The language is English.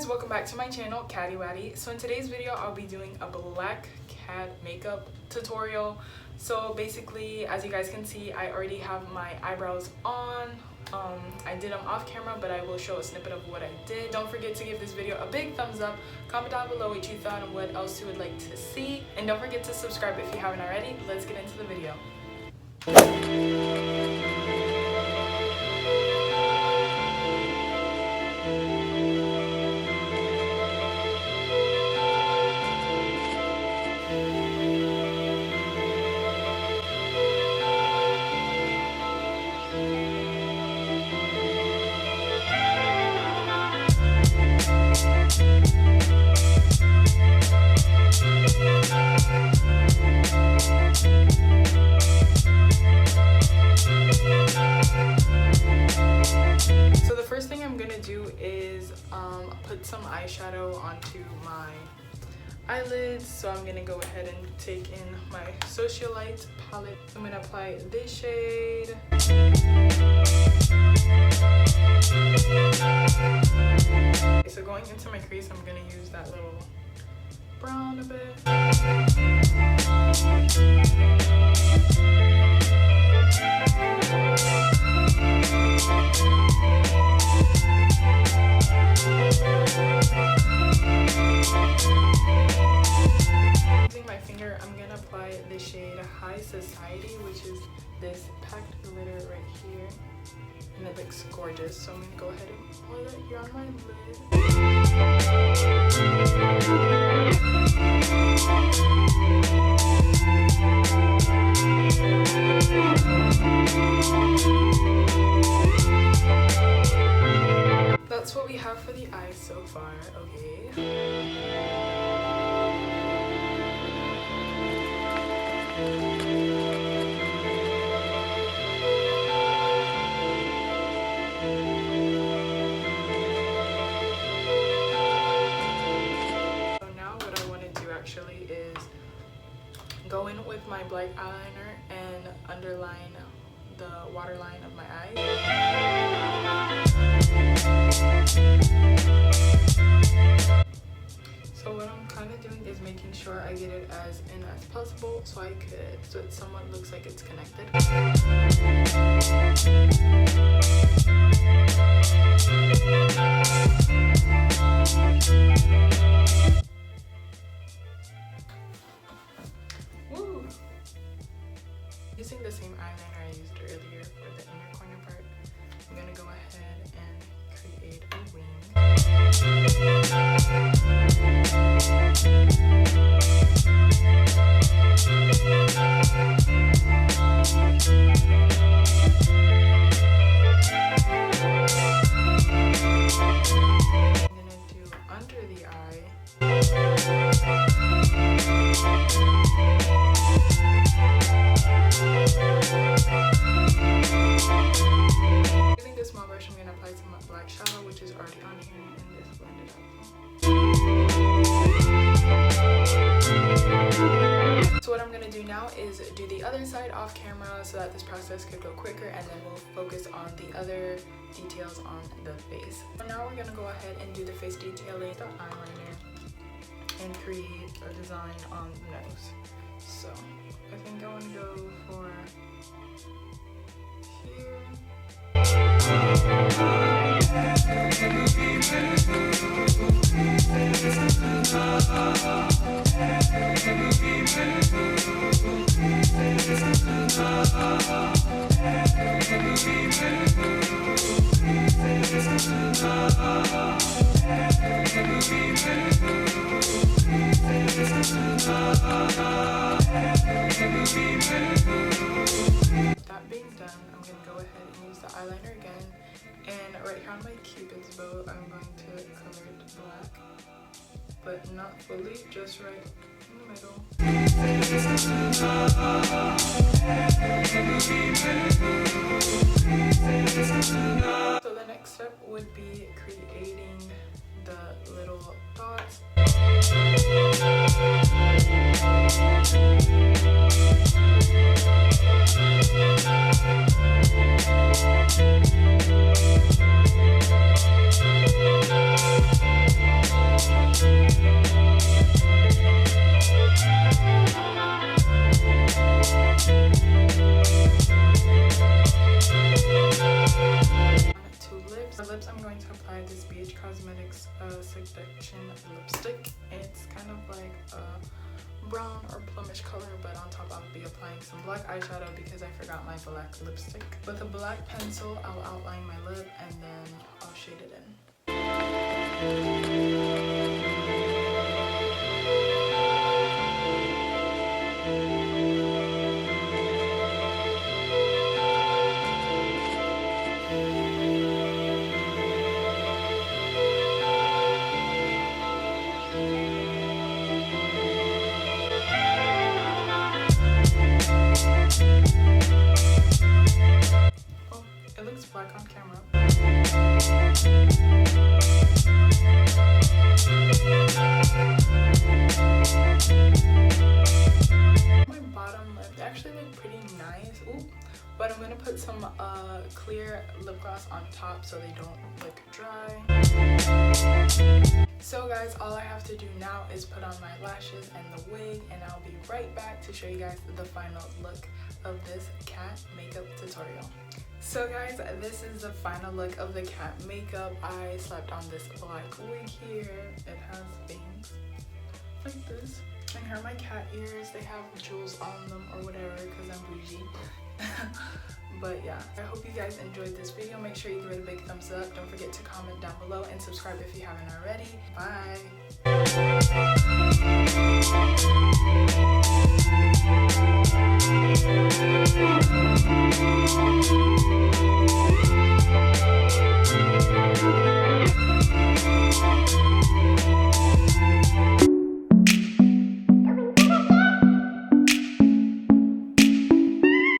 guys, welcome back to my channel, Katiwatty. So in today's video, I'll be doing a black cat makeup tutorial. So basically, as you guys can see, I already have my eyebrows on. I did them off camera, but I will show a snippet of what I did. Don't forget to give this video a big thumbs up. Comment down below what you thought and what else you would like to see. And don't forget to subscribe if you haven't already. Let's get into the video. Put some eyeshadow onto my eyelids, so I'm gonna go ahead and take in my Socialite palette. I'm gonna apply this shade. Okay, so going into my crease, I'm gonna use that little brown a bit. Using my finger, I'm gonna apply the shade High Society, which is this packed glitter right here, and it looks gorgeous. So I'm gonna go ahead and apply that here on my lid. That's what we have for the eyes so far. Okay. Is go in with my black eyeliner and underline the waterline of my eye. So what I'm kind of doing is making sure I get it as in as possible so it somewhat looks like it's connected. Using the same eyeliner I used earlier for the inner corner part, I'm going to go ahead and create a wing. I'm going to do under the eye. Using this small brush, I'm going to apply some black shadow, which is already on here, and just blend it out. So what I'm going to do now is do the other side off camera so that this process could go quicker, and then we'll focus on the other details on the face. So now we're going to go ahead and do the face detailing, the eyeliner, and create a design on the nose. So I think I want to go for here. That being done, I'm going to go ahead and use the eyeliner again, and right here on my cupid's bow, I'm going to color it black, but not fully, just right in the middle. So the next step would be creating the little dots. out my black lipstick. With a black pencil, I'll outline my lip and then I'll shade it in. It looks black on camera. My bottom lip, they actually look pretty nice. Ooh. But I'm gonna put some clear lip gloss on top so they don't look dry. So guys, all I have to do now is put on my lashes and the wig, and I'll be right back to show you guys the final look of this cat makeup tutorial. So guys, this is the final look of the cat makeup. I slapped on this black wig here. It has bangs like this. And here are my cat ears. They have jewels on them or whatever because I'm bougie. But yeah, I hope you guys enjoyed this video. Make sure you give it a big thumbs up. Don't forget to comment down below and subscribe if you haven't already. Bye.